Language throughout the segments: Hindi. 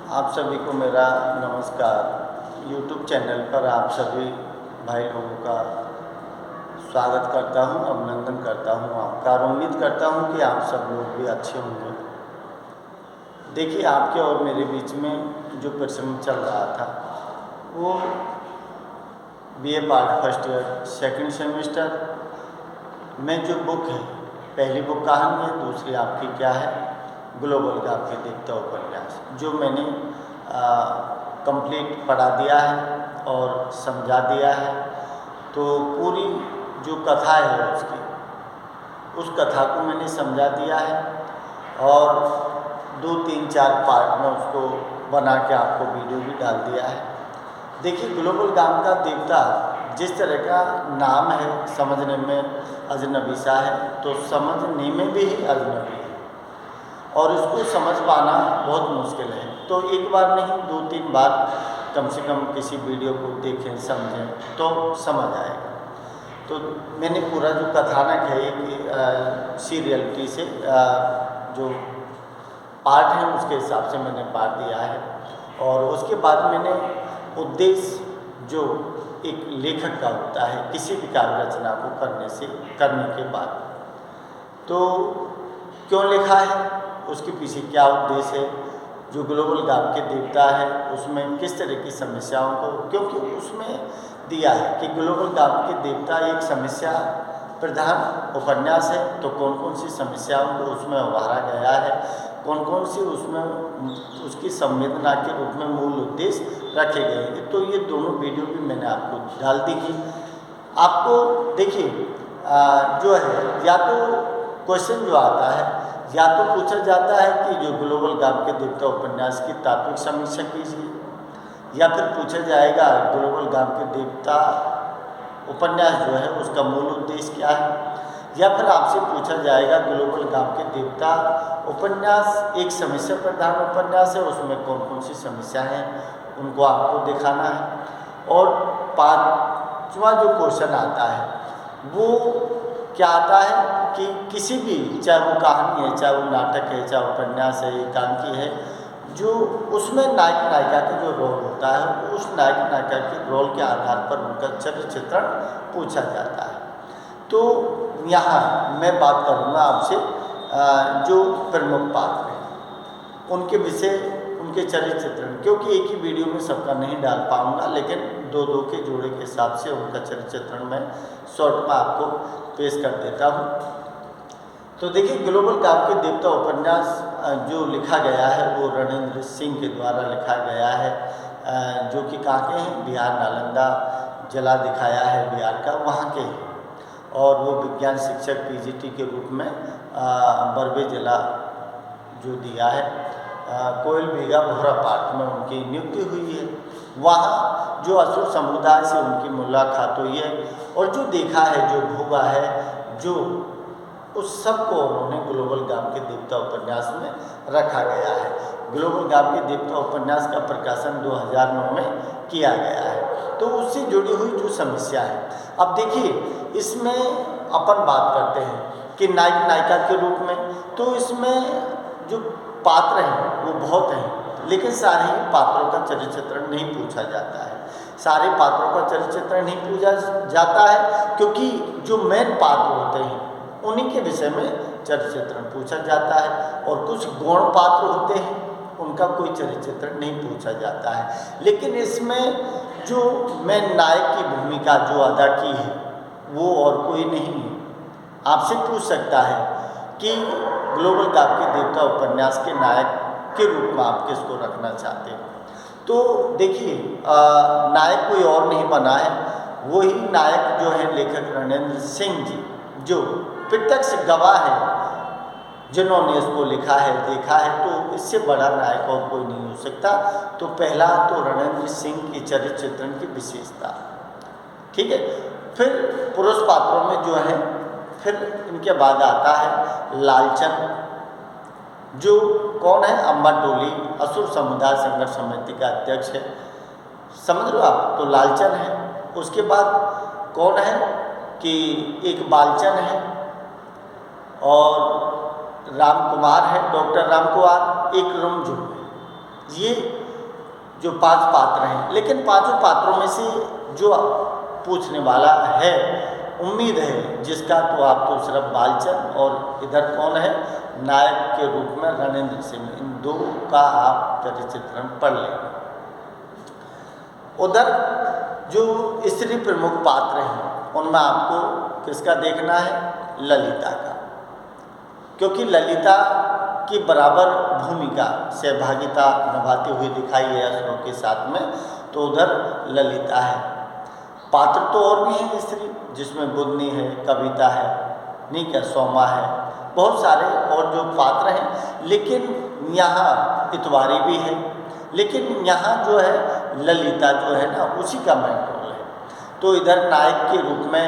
आप सभी को मेरा नमस्कार। यूट्यूब चैनल पर आप सभी भाई लोगों का स्वागत करता हूं, अभिनंदन करता हूं आपका और उम्मीद करता हूं कि आप सब लोग भी अच्छे होंगे। देखिए, आपके और मेरे बीच में जो प्रश्न चल रहा था वो BA part first year second semester में जो बुक है, पहली बुक कहानी है, दूसरी आपकी क्या है, ग्लोबल का आपके देवता उपन्यास, जो मैंने कंप्लीट पढ़ा दिया है और समझा दिया है। तो पूरी जो कथा है उस कथा को मैंने समझा दिया है और 2, 3, 4 पार्ट में उसको बना के आपको वीडियो भी डाल दिया है। देखिए, ग्लोबल गांव का देवता जिस तरह का नाम है, समझने में अजनबी सा है, तो समझने में भी अजनबी है और इसको समझ पाना बहुत मुश्किल है। तो एक बार नहीं, 2-3 बार कम से कम किसी वीडियो को देखें, समझें तो समझ आएगा। तो मैंने पूरा जो कथानक है कि सीरियलिटी से जो पार्ट है उसके हिसाब से मैंने पार्ट दिया है और उसके बाद मैंने उद्देश्य जो एक लेखक का होता है किसी भी काव्य रचना को करने के बाद, तो क्यों लिखा है, उसके पीछे क्या उद्देश्य है, जो ग्लोबल गांव के देवता है उसमें किस तरह की समस्याओं को, क्योंकि उसमें दिया है कि ग्लोबल गांव के देवता एक समस्या प्रधान उपन्यास है, तो कौन कौन सी समस्याओं को उसमें उभारा गया है, कौन कौन सी उसमें उसकी संवेदना के रूप में मूल उद्देश्य रखे गए हैं। तो ये दोनों वीडियो भी मैंने आपको डाल दी है। आपको देखिए, जो है या तो क्वेश्चन जो आता है, या तो पूछा जाता है कि जो ग्लोबल गांव के देवता उपन्यास की तात्विक समीक्षा कीजिए, या फिर पूछा जाएगा ग्लोबल गांव के देवता उपन्यास जो है उसका मूल उद्देश्य क्या है, या फिर आपसे पूछा जाएगा ग्लोबल गांव के देवता उपन्यास एक समस्या प्रधान उपन्यास है, उसमें कौन कौन सी समस्याएं हैं उनको आपको दिखाना है। और 5वां जो क्वेश्चन आता है वो क्या आता है कि किसी भी, चाहे वो कहानी है, चाहे वो नाटक है, चाहे उपन्यास है, एकांकी है, जो उसमें नायक नायिका का जो रोल होता है उस नायक नायिका के रोल के आधार पर उनका चरित्र चित्रण पूछा जाता है। तो यहाँ मैं बात करूँगा आपसे जो प्रमुख पात्र हैं उनके विषय, उनके चरित्र चित्रण, क्योंकि एक ही वीडियो में सबका नहीं डाल पाऊँगा, लेकिन 2-2 के जोड़े के हिसाब से उनका चरित्र चित्रण मैं शॉर्ट में आपको पेश कर देता हूँ। तो देखिए, ग्लोबल गांव के देवता उपन्यास जो लिखा गया है वो रणेंद्र सिंह के द्वारा लिखा गया है, जो कि कहाँ के हैं, बिहार, नालंदा जिला दिखाया है बिहार का, वहाँ के हैं और वो विज्ञान शिक्षक पीजीटी के रूप में बरबे जिला जो दिया है, कोयल बीघा भोरा पार्क में उनकी नियुक्ति हुई है। वहाँ जो असुर समुदाय से उनकी मुलाकात हुई है और जो देखा है, जो भोगा है, जो उस सब को उन्होंने ग्लोबल गांव के देवता उपन्यास में रखा गया है। ग्लोबल गांव के देवता उपन्यास का प्रकाशन 2009 में किया गया है। तो उससे जुड़ी हुई जो समस्या है, अब देखिए इसमें अपन बात करते हैं कि नायक नायिका के रूप में, तो इसमें जो पात्र हैं वो बहुत हैं, लेकिन सारे ही पात्रों का चरित्र चित्रण नहीं पूछा जाता है। सारे पात्रों का चरित्र चित्रण नहीं पूछा जाता है क्योंकि जो मेन पात्र होते हैं उन्हीं के विषय में चरित्र चित्रण पूछा जाता है और कुछ गौण पात्र होते हैं उनका कोई चरित्र चित्रण नहीं पूछा जाता है। लेकिन इसमें जो मेन नायक की भूमिका जो अदा की है वो और कोई नहीं है। आपसे पूछ सकता है कि ग्लोबल गांव के देवता उपन्यास के नायक के रूप में आप किसको रखना चाहते हैं। तो देखिए, नायक कोई और नहीं बना है, वही नायक जो है लेखक रणेंद्र सिंह जी, जो प्रत्यक्ष गवाह है जिन्होंने इसको लिखा है, देखा है, तो इससे बड़ा नायक और कोई नहीं हो सकता। तो पहला तो रणेंद्र सिंह की चरित्र चित्रण की विशेषता, ठीक है। फिर पुरुष पात्रों में जो है, फिर इनके बाद आता है लालचंद, जो कौन है, अम्बा टोली असुर समुदाय संघर्ष समिति का अध्यक्ष है, समझ लो आप। तो लालचंद है। उसके बाद कौन है कि एक बालचंद है और राम कुमार है, डॉक्टर राम कुमार, एक रुमझुम है। ये जो 5 पात्र हैं, लेकिन पांचों पात्रों में से जो पूछने वाला है, उम्मीद है जिसका, तो आप तो सिर्फ बालचंद और इधर कौन है नायक के रूप में रणेंद्र सिंह, इन दो का आप चरित्र चित्रण पढ़ लेंगे। उधर जो स्त्री प्रमुख पात्र हैं उनमें आपको किसका देखना है, ललिता का, क्योंकि ललिता की बराबर भूमिका सहभागिता निभाते हुए दिखाई है असुरों के साथ में, तो उधर ललिता है। पात्र तो और भी हैं स्त्री, जिसमें बुधनी है, कविता है, नहीं क्या, सोमा है, बहुत सारे और जो पात्र हैं, लेकिन यहाँ इतवारी भी है, लेकिन यहाँ जो है ललिता जो है ना, उसी का मेन रोल है। तो इधर नायक के रूप में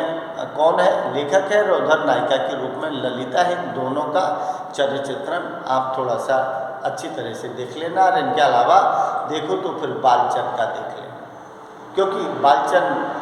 कौन है, लेखक है, और उधर नायिका के रूप में ललिता है। दोनों का चरित्र चित्रण आप थोड़ा सा अच्छी तरह से देख लेना, और इनके अलावा देखो तो फिर बालचंद का देख लेना, क्योंकि बालचंद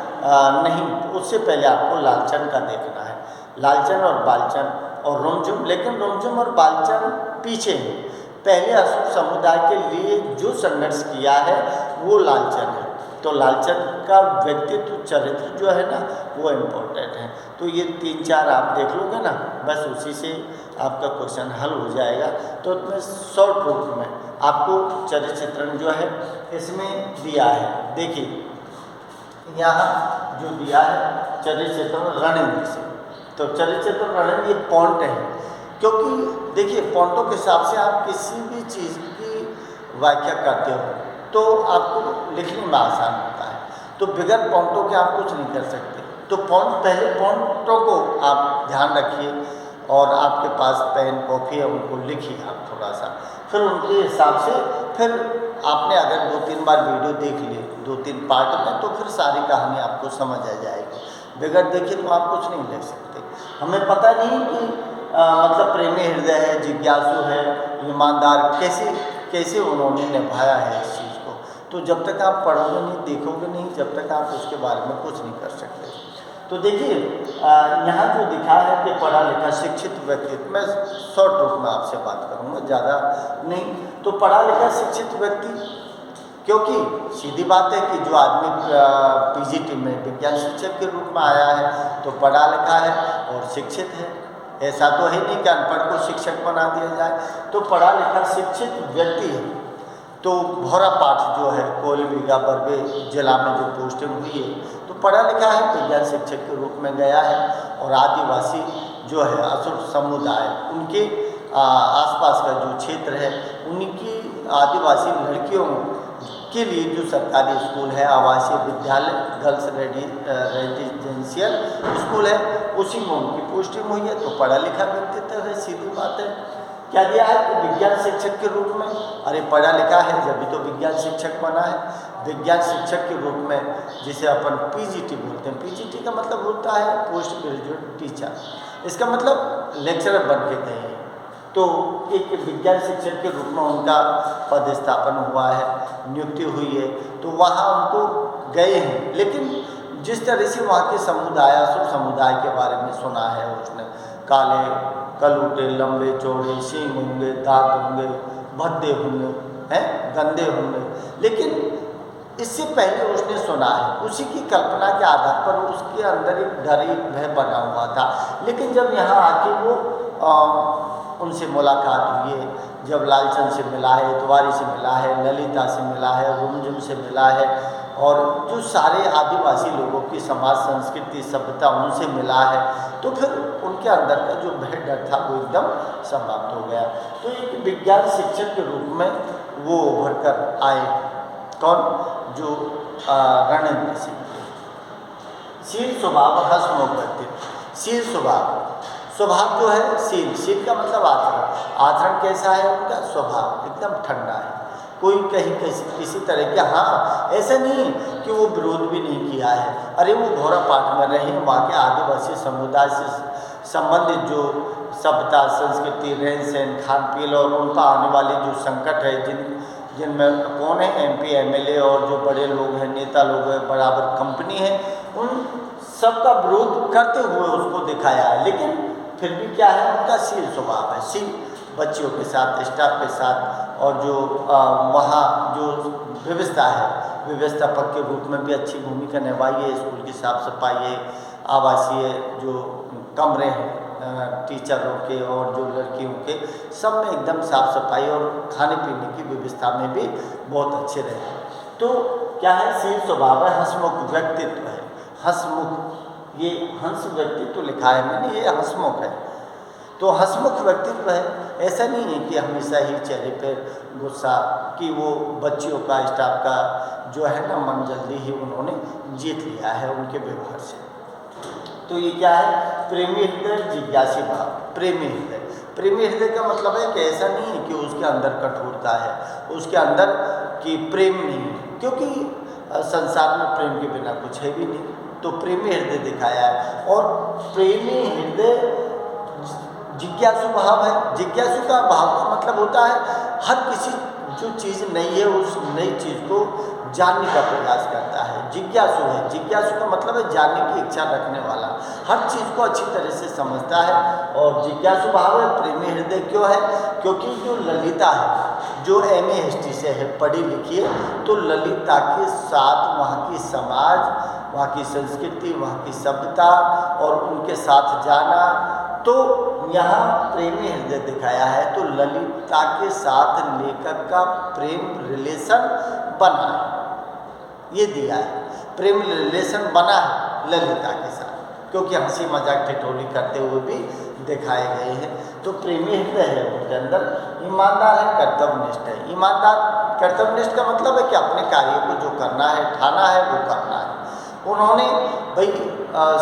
नहीं, उससे पहले आपको लालचंद का देखना है। लालचंद और बालचंद और रुमझुम, लेकिन रुमझुम और बालचंद पीछे हैं। पहले असुर समुदाय के लिए जो संघर्ष किया है वो लालचंद है, तो लालचंद का व्यक्तित्व चरित्र जो है ना वो इम्पोर्टेंट है। तो ये 3-4 आप देख लोगे ना, बस उसी से आपका क्वेश्चन हल हो जाएगा। तो इसमें शॉर्ट रूप में आपको चरित्र चित्रण जो है इसमें दिया है। देखिए यहाँ जो दिया है चरित्र चित्रण रणेंद्र से, तो चरित्र चित्रण रणेंद्र, ये पॉइंट है, क्योंकि देखिए पॉइंटों के हिसाब से आप किसी भी चीज़ की व्याख्या करते हो तो आपको लिखने में आसान होता है। तो बगैर पॉइंटों के आप कुछ नहीं कर सकते। तो पहले पॉइंटों को आप ध्यान रखिए, और आपके पास पेन कॉपी है उनको लिखिए आप थोड़ा सा, फिर उनके हिसाब से, फिर आपने अगर 2-3 बार वीडियो देख ली 2-3 पार्ट में, तो फिर सारी कहानी आपको समझ आ जाएगी। बगैर देखे तो आप कुछ नहीं लिख सकते। हमें पता नहीं कि मतलब प्रेमी हृदय है, जिज्ञासु है, ईमानदार, कैसे उन्होंने निभाया है इस चीज़ को। तो जब तक आप पढ़ोगे नहीं, देखोगे नहीं, जब तक आप उसके बारे में कुछ नहीं कर सकते। तो देखिए यहाँ जो दिखा है कि पढ़ा लिखा शिक्षित व्यक्ति, मैं शॉर्ट रूप में आपसे बात करूँगा, ज़्यादा नहीं। तो पढ़ा लिखा शिक्षित व्यक्ति, क्योंकि सीधी बात है कि जो आदमी पीजीटी में विज्ञान शिक्षक के रूप में आया है तो पढ़ा लिखा है और शिक्षित है। ऐसा तो है नहीं कि अनपढ़ को शिक्षक बना दिया जाए। तो पढ़ा लिखा शिक्षित व्यक्ति है। तो भौरा पाठ जो है कोयलबीघा बरबे जिला में जो पोस्टिंग हुई है, तो पढ़ा लिखा है, विज्ञान शिक्षक के रूप में गया है। और आदिवासी जो है असुर समुदाय, उनके आसपास का जो क्षेत्र है, उनकी आदिवासी लड़कियों के लिए जो सरकारी स्कूल है, आवासीय विद्यालय, गर्ल्स रेजिडेंशियल स्कूल है, उसी में उनकी पोस्टिंग हुई है। तो पढ़ा लिखा व्यक्तित्व है, सीधी बात है। क्या दिया है कि विज्ञान शिक्षक के रूप में, अरे पढ़ा लिखा है जब भी तो विज्ञान शिक्षक बना है। विज्ञान शिक्षक के रूप में जिसे अपन पीजीटी बोलते हैं, पीजीटी का मतलब होता है पोस्ट ग्रेजुएट टीचर, इसका मतलब लेक्चरर बन के गए हैं। तो एक विज्ञान शिक्षक के रूप में उनका पदस्थापन हुआ है, नियुक्ति हुई है, तो वहाँ उनको गए हैं। लेकिन जिस तरह से वहाँ के समुदाय, असुर समुदाय के बारे में सुना है उसने, काले कलूटे, लंबे चौड़े, सींग होंगे, दांत होंगे, भद्दे होंगे, हैं गंदे होंगे, लेकिन इससे पहले उसने सुना है, उसी की कल्पना के आधार पर उसके अंदर एक डर, एक भय बना हुआ था। लेकिन जब यहाँ आके वो उनसे मुलाकात हुई है, जब लालचंद से मिला है, इतवारी से मिला है, ललिता से मिला है, रुमझुम से मिला है, और जो सारे आदिवासी लोगों की समाज, संस्कृति, सभ्यता, उनसे मिला है, तो फिर उनके अंदर का जो भय डर था वो एकदम समाप्त हो गया। तो एक विज्ञान शिक्षक के रूप में वो उभर कर आए, कौन, जो रणेंद्र सिंह। शील स्वभाव, हंसमुख व्यक्तित्व, शील स्वभाव जो है, शील का मतलब आचरण कैसा है उनका, स्वभाव एकदम ठंडा है, कोई कहीं किसी तरह के, हाँ ऐसा नहीं कि वो विरोध भी नहीं किया है। अरे वो भौरा पाठ में रहे, वहाँ के आदिवासी समुदाय से संबंधित जो सभ्यता, संस्कृति, रहन सहन, खान पीन और उन पर आने वाले जो संकट है, जिनमें कौन है एमपी, एमएलए और जो बड़े लोग हैं, नेता लोग हैं, बराबर कंपनी है, उन सब का विरोध करते हुए उसको दिखाया है। लेकिन फिर भी क्या है, उनका शील स्वभाव है। शील बच्चियों के साथ, स्टाफ के साथ, और जो वहाँ जो व्यवस्था है, व्यवस्थापक के रूप में भी अच्छी भूमिका निभाई है। स्कूल की साफ सफाई है, आवासीय जो कमरे हैं टीचरों के और जो लड़कियों के, सब में एकदम साफ सफाई, और खाने पीने की व्यवस्था में भी बहुत अच्छे रहे। तो क्या है, शील स्वभाव है, हंसमुख व्यक्तित्व है। हंसमुख, ये हंस व्यक्तित्व लिखा है मैंने, ये हंसमुख है। तो हंसमुख व्यक्तित्व है। ऐसा नहीं है कि हमेशा ही चेहरे पर गुस्सा, कि वो बच्चियों का, स्टाफ का जो है ना मन जल्दी ही उन्होंने जीत लिया है उनके व्यवहार से। तो ये क्या है, प्रेमी हृदय, जिज्ञासी भाव। प्रेमी हृदय, प्रेमी हृदय का मतलब है कि ऐसा नहीं है कि उसके अंदर कठोरता है, उसके अंदर कि प्रेम नहीं है, क्योंकि संसार में प्रेम के बिना कुछ है भी नहीं। तो प्रेमी हृदय दिखाया है। और प्रेमी हृदय जिज्ञासु भाव है। जिज्ञासु का भाव का मतलब होता है हर किसी जो चीज़ नई है उस नई चीज़ को जानने का प्रयास करता है। जिज्ञासु है, जिज्ञासु का मतलब है जानने की इच्छा रखने वाला, हर चीज़ को अच्छी तरह से समझता है। और जिज्ञासु भाव है। प्रेमी हृदय क्यों है, क्योंकि जो ललिता है, जो MA हिस्ट्री से है, पढ़ी लिखी है, तो ललिता के साथ वहाँ की समाज, वहाँ की संस्कृति, वहाँ की सभ्यता और उनके साथ जाना, तो यहाँ प्रेमी हृदय दिखाया है। तो ललिता के साथ लेखक का प्रेम रिलेशन बना है, ये दिया है, प्रेम रिलेशन बना है ललिता के साथ, क्योंकि हंसी मजाक ठिठोली करते हुए भी दिखाए गए हैं। तो प्रेमी हृदय है उनके अंदर। ईमानदार है, कर्तव्यनिष्ठ है। ईमानदार, कर्तव्यनिष्ठ का मतलब है कि अपने कार्य को जो करना है, ठाना है, वो करना है। उन्होंने भाई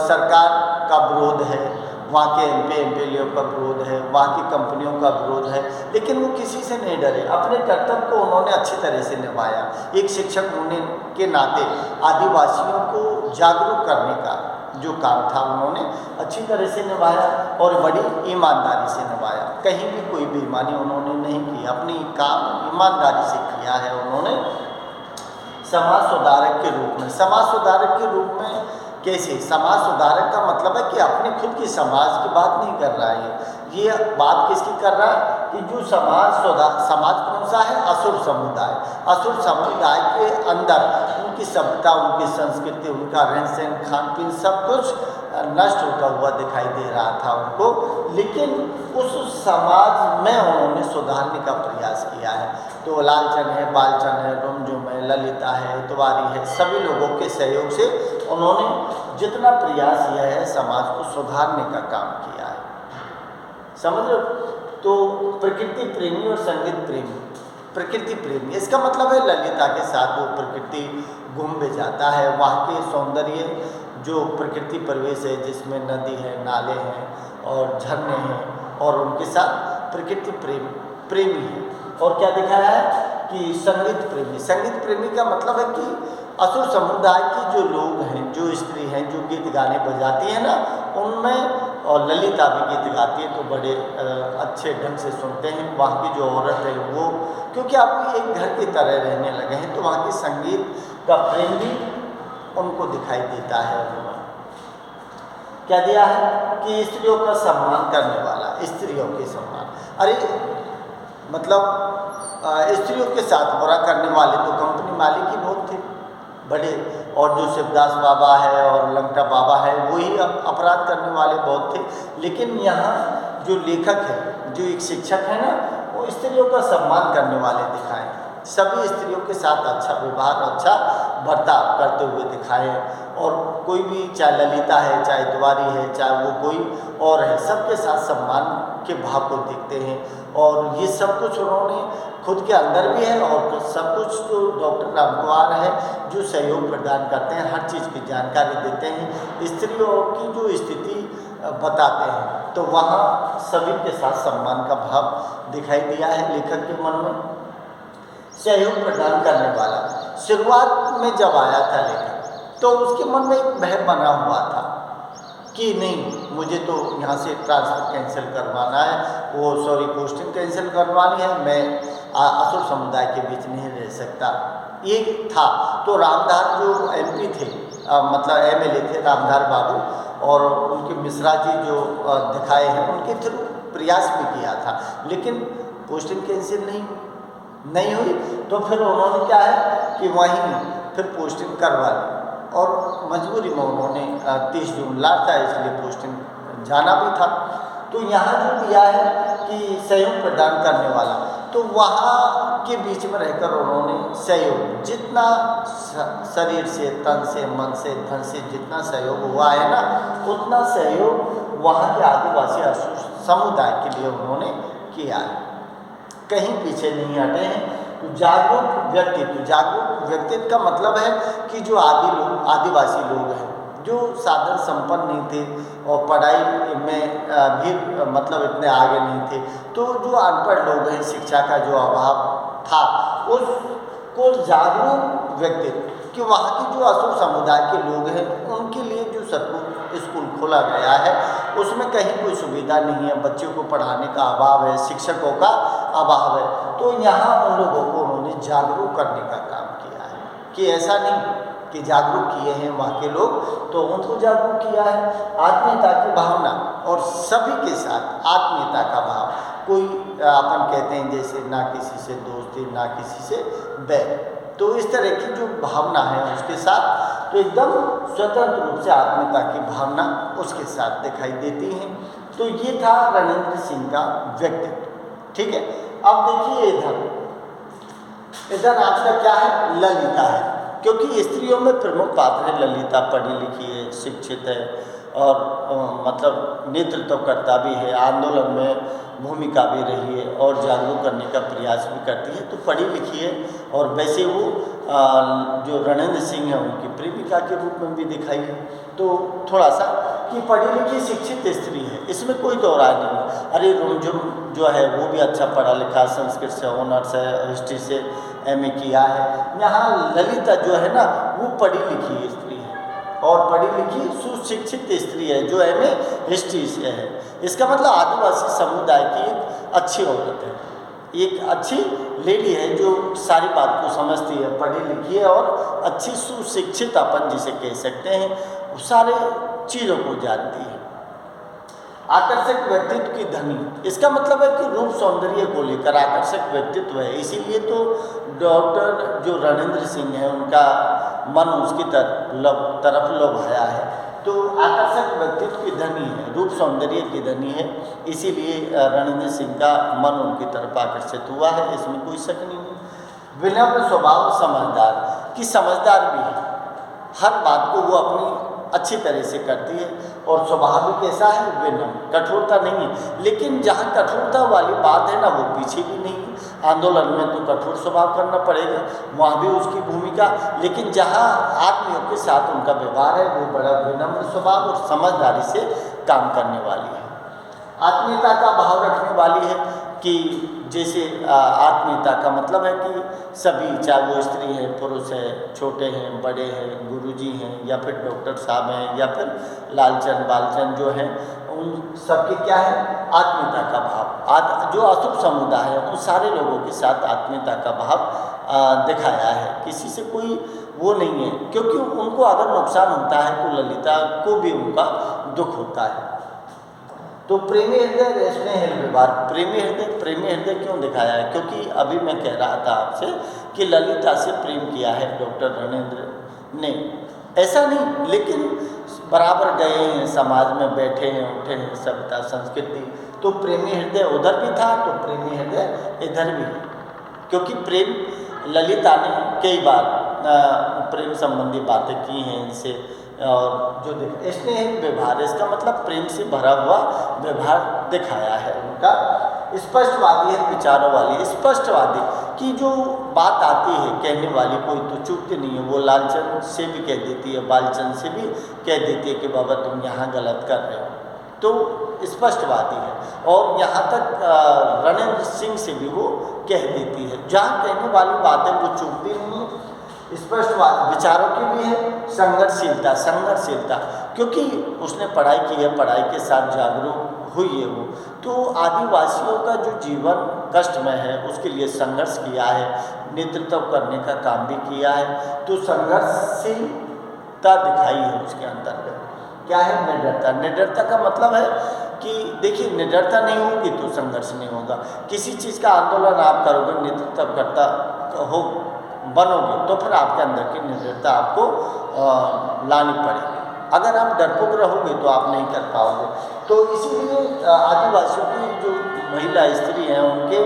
सरकार का विरोध है, वहाँ के MPLA का विरोध है, वहाँ की कंपनियों का विरोध है, लेकिन वो किसी से नहीं डरे। अपने कर्तव्य को उन्होंने अच्छी तरह से निभाया। एक शिक्षक होने के नाते आदिवासियों को जागरूक करने का जो काम था उन्होंने अच्छी तरह से निभाया और बड़ी ईमानदारी से निभाया। कहीं भी कोई बेईमानी उन्होंने नहीं की, अपनी काम ईमानदारी से किया है उन्होंने। समाज सुधारक के रूप में, समाज सुधारक के रूप में कैसे, समाज सुधारक का मतलब है कि अपने खुद की समाज की बात नहीं कर रहा है, ये बात किसकी कर रहा है कि जो समाज कौन सा है, असुर समुदाय। असुर समुदाय के अंदर उनकी सभ्यता, उनकी संस्कृति, उनका रहन सहन, खान पीन सब कुछ नष्ट होता हुआ दिखाई दे रहा था उनको, लेकिन उस समाज में उन्होंने सुधारने का प्रयास किया है। तो लालचंद है, बालचंद है, रुमझुम है, ललिता है, तिवारी है, सभी लोगों के सहयोग से उन्होंने जितना प्रयास किया है समाज को सुधारने का काम किया है। समझ लो। तो प्रकृति प्रेमी और संगीत प्रेमी। प्रकृति प्रेमी इसका मतलब है ललिता के साथ वो प्रकृति घूमने जाता है, वहाँ के सौंदर्य जो प्रकृति परिवेश है जिसमें नदी है, नाले हैं और झरने हैं, और उनके साथ प्रकृति प्रेमी है। और क्या दिखाया है कि संगीत प्रेमी। संगीत प्रेमी का मतलब है कि असुर समुदाय की जो लोग हैं, जो स्त्री हैं, जो गीत गाने बजाती हैं ना, उनमें, और ललिता भी गीत गाती है तो बड़े अच्छे ढंग से सुनते हैं। वहाँ की जो औरत है वो, क्योंकि आप एक घर की तरह रहने लगे हैं, तो वहाँ की संगीत का प्रेम भी उनको दिखाई देता है। उन्होंने क्या दिया है कि स्त्रियों का सम्मान करने वाला, स्त्रियों के सम्मान। अरे मतलब स्त्रियों के साथ बुरा करने वाले तो कंपनी मालिक ही बहुत थे बड़े, और जो शिवदास बाबा है और लंगटा बाबा है वही अपराध करने वाले बहुत थे। लेकिन यहाँ जो लेखक है, जो एक शिक्षक है ना, वो स्त्रियों का सम्मान करने वाले दिखाए, सभी स्त्रियों के साथ अच्छा व्यवहार, अच्छा बर्ताव करते हुए दिखाए। और कोई भी, चाहे ललिता है, चाहे तिवारी है, चाहे वो कोई और है, सबके साथ सम्मान के भाव को देखते हैं। और ये सब कुछ उन्होंने खुद के अंदर भी है, और सब कुछ तो डॉक्टर रामकुमार है जो सहयोग प्रदान करते हैं, हर चीज़ की जानकारी देते हैं, स्त्रियों की जो स्थिति बताते हैं। तो वहाँ सभी के साथ सम्मान का भाव दिखाई दिया है लेखक के मन में। सहयोग प्रदान करने वाला, शुरुआत में जब आया था लेखक तो उसके मन में एक भय बना हुआ था कि नहीं, मुझे तो यहाँ से ट्रांसफ़र कैंसिल करवाना है, वो सॉरी पोस्टिंग कैंसिल करवानी है, मैं असुर समुदाय के बीच नहीं रह सकता, ये था। तो रामधार जो MP थे, मतलब MLA थे रामधार बाबू, और उनके मिश्रा जी जो दिखाए हैं, उनके थ्रू प्रयास भी किया था, लेकिन पोस्टिंग कैंसिल नहीं हुई। तो फिर उन्होंने क्या है कि वहीं फिर पोस्टिंग करवा ली और मजबूरी में उन्होंने 30 जून लास्ट था इसलिए पोस्टिंग जाना भी था। तो यहाँ जो दिया है कि सहयोग प्रदान करने वाला, तो वहाँ के बीच में रहकर उन्होंने सहयोग जितना शरीर से, तन से, मन से, धन से जितना सहयोग हुआ है ना, उतना सहयोग वहाँ के आदिवासी समुदाय के लिए उन्होंने किया है, कहीं पीछे नहीं हटे हैं। तो जागरूक व्यक्तित्व का मतलब है कि जो आदिवासी लोग हैं, जो साधन संपन्न नहीं थे और पढ़ाई में भी मतलब इतने आगे नहीं थे, तो जो अनपढ़ लोग हैं, शिक्षा का जो अभाव था, उसको जागरूक व्यक्तित्व कि वहाँ के जो असुर समुदाय के लोग हैं उनके लिए जो सतपुर स्कूल खोला गया है उसमें कहीं कोई सुविधा नहीं है, बच्चों को पढ़ाने का अभाव है, शिक्षकों का अभाव है। तो यहाँ उन लोगों को उन्होंने जागरूक करने का काम किया है कि ऐसा नहीं कि जागरूक किए हैं वहाँ के लोग, तो उनको जागरूक किया है। आत्मीयता की भावना और सभी के साथ आत्मीयता का भाव, कोई अपन कहते हैं जैसे ना किसी से दोस्ती ना किसी से बैर, तो इस तरह की जो भावना है उसके साथ, तो एकदम स्वतंत्र रूप से आत्मीयता की भावना उसके साथ दिखाई देती है। तो ये था रणेंद्र सिंह का व्यक्तित्व, ठीक है। अब देखिए इधर आपका क्या है, ललिता है, क्योंकि स्त्रियों में प्रमुख पात्र है ललिता, पढ़ी लिखी है, शिक्षित है और मतलब नेतृत्वकर्ता भी है, आंदोलन में भूमिका भी रही है और जागरूक करने का प्रयास भी करती है, तो पढ़ी लिखी है। और वैसे वो जो रणेंद्र सिंह है उनकी प्रेमिका के रूप में भी दिखाई है। तो थोड़ा सा कि पढ़ी लिखी शिक्षित स्त्री है, इसमें कोई दो राय नहीं है। अरे रुमझुम जो है वो भी अच्छा पढ़ा लिखा, संस्कृत से ऑनर्स है, हिस्ट्री से MA किया है। यहाँ ललिता जो है ना वो पढ़ी लिखी स्त्री है और पढ़ी लिखी सुशिक्षित स्त्री है जो MA हिस्ट्री से है। इसका मतलब आदिवासी समुदाय की एक अच्छी औरत है, एक अच्छी लेडी है जो सारी बात को समझती है, पढ़ी लिखी है और अच्छी सुशिक्षित अपन जिसे कह सकते हैं, सारे चीज़ों को जानती है। आकर्षक व्यक्तित्व की धनी, इसका मतलब है कि रूप सौंदर्य को लेकर आकर्षक व्यक्तित्व है, इसीलिए तो डॉक्टर जो रणेंद्र सिंह है उनका मन उसकी तरफ लुभाया है। तो आकर्षक व्यक्तित्व की धनी है, रूप सौंदर्य की धनी है, इसीलिए रणेंद्र सिंह का मन उनकी तरफ आकर्षित हुआ है, इसमें कोई शक नहीं है। विनम्र स्वभाव, समझदार की समझदार भी है, हर बात को वो अपनी अच्छी तरह से करती है और स्वभाव भी कैसा है, विनम्र, कठोरता नहीं है। लेकिन जहाँ कठोरता वाली बात है ना वो पीछे भी नहीं है। आंदोलन में तो कठोर स्वभाव करना पड़ेगा, वहाँ भी उसकी भूमिका, लेकिन जहाँ आदमियों के साथ उनका व्यवहार है वो बड़ा विनम्र स्वभाव और समझदारी से काम करने वाली है। आत्मीयता का भाव रखने वाली है कि जैसे आत्मीयता का मतलब है कि सभी, चाहे वो स्त्री है, पुरुष है, छोटे हैं, बड़े हैं, गुरुजी हैं या फिर डॉक्टर साहब हैं या फिर लालचंद बालचंद जो हैं, उन सबके क्या है, आत्मीयता का भाव। जो अशुभ समुदाय है उन सारे लोगों के साथ आत्मीयता का भाव दिखाया है, किसी से कोई वो नहीं है, क्योंकि उनको अगर नुकसान होता है तो ललिता को भी उनका दुख होता है। तो प्रेमी हृदय, स्नेह व्यवहार, प्रेमी हृदय क्यों दिखाया है, क्योंकि अभी मैं कह रहा था आपसे कि ललिता से प्रेम किया है डॉक्टर रणेंद्र ने, ऐसा नहीं, लेकिन बराबर गए हैं, समाज में बैठे हैं, उठे हैं, सभ्यता संस्कृति, तो प्रेमी हृदय उधर भी था तो प्रेमी हृदय इधर भी है, क्योंकि प्रेम ललिता ने कई बार प्रेम संबंधी बातें की हैं इनसे। और जो स्नेह व्यवहार, इसका मतलब प्रेम से भरा हुआ व्यवहार दिखाया है उनका। स्पष्टवादी है, विचारों वाली, स्पष्टवादी की जो बात आती है कहने वाली कोई तो चूकती नहीं है, वो लालचंद से भी कह देती है, बालचंद से भी कह देती है कि बाबा तुम यहाँ गलत कर रहे हो, तो स्पष्टवादी है। और यहाँ तक रणेंद्र सिंह से भी वो कह देती है, जहाँ कहने वाली बातें वो चूकती नहीं है। स्पष्टवाद विचारों की भी है। संघर्षशीलता, क्योंकि उसने पढ़ाई की है, पढ़ाई के साथ जागरूक हुई है वो, तो आदिवासियों का जो जीवन कष्ट में है उसके लिए संघर्ष किया है, नेतृत्व करने का काम भी किया है, तो संघर्षशीलता दिखाई है उसके अंदर। क्या है, निडरता। निडरता का मतलब है कि देखिए निडरता नहीं होगी तो संघर्ष नहीं होगा। किसी चीज़ का आंदोलन आप करोगे, नेतृत्वकर्ता हो बनोगे, तो फिर आपके अंदर की निडरता आपको लानी पड़ेगी। अगर आप डरपोक रहोगे तो आप नहीं कर पाओगे। तो इसीलिए आदिवासियों की जो महिला स्त्री हैं उनके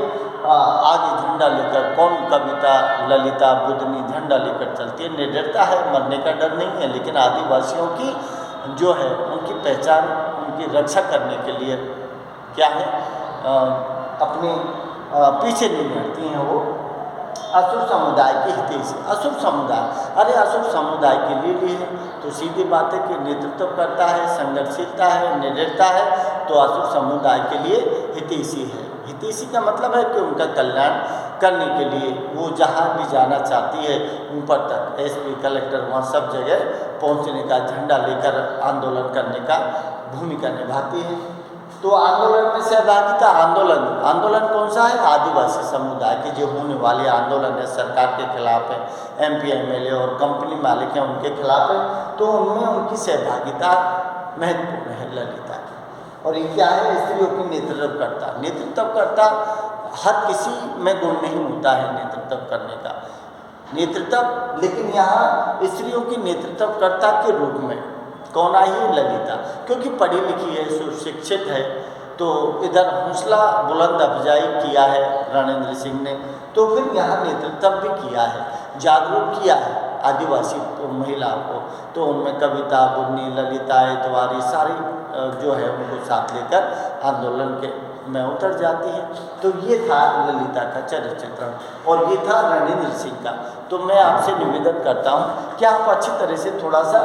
आगे झंडा लेकर, कौन कविता ललिता बुदनी झंडा लेकर चलती है। निडरता है, मरने का डर नहीं है, लेकिन आदिवासियों की जो है उनकी पहचान, उनकी रक्षा करने के लिए क्या है, अपने पीछे नहीं हटती हैं वो असुर समुदाय के हितैषी। असुर समुदाय, अरे असुर समुदाय के लिए है तो सीधी बात है कि नेतृत्व करता है, संघर्षशीलता है, निडरता है, तो असुर समुदाय के लिए हितैषी है। हितैषी का मतलब है कि उनका कल्याण करने के लिए वो जहाँ भी जाना चाहती है, ऊपर तक एसपी कलेक्टर वहाँ सब जगह पहुँचने का, झंडा लेकर आंदोलन करने का भूमिका निभाती है। तो आंदोलन में सहभागिता, आंदोलन कौन सा है, आदिवासी समुदाय के जो होने वाले आंदोलन है, सरकार के खिलाफ है, MP MLA और कंपनी मालिक हैं उनके खिलाफ है, तो उनमें उनकी सहभागिता महत्वपूर्ण है ललिता की। और ये क्या है, स्त्रियों की नेतृत्वकर्ता हर किसी में गुण नहीं होता है नेतृत्व करने का, लेकिन यहाँ स्त्रियों की नेतृत्वकर्ता के रूप में कौन आई है, ललिता, क्योंकि पढ़ी लिखी है, सुशिक्षित है। तो इधर हौसला बुलंद अफजाई किया है रणेंद्र सिंह ने, तो फिर यहाँ नेतृत्व भी किया है, जागरूक किया है आदिवासी महिलाओं को। तो उनमें कविता बुदनी ललिता इतवारी सारी जो है उनको साथ लेकर आंदोलन के में उतर जाती है। तो ये था ललिता का चरित्र चित्रण और ये था रणेंद्र सिंह का। तो मैं आपसे निवेदन करता हूँ कि आप अच्छी तरह से थोड़ा सा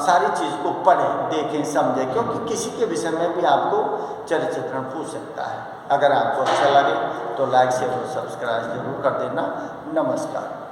सारी चीज़ को पढ़ें, देखें, समझें, क्योंकि किसी के विषय में भी आपको चरित्र चित्रण पूछ सकता है। अगर आपको अच्छा लगे तो लाइक शेयर और सब्सक्राइब जरूर कर देना। नमस्कार।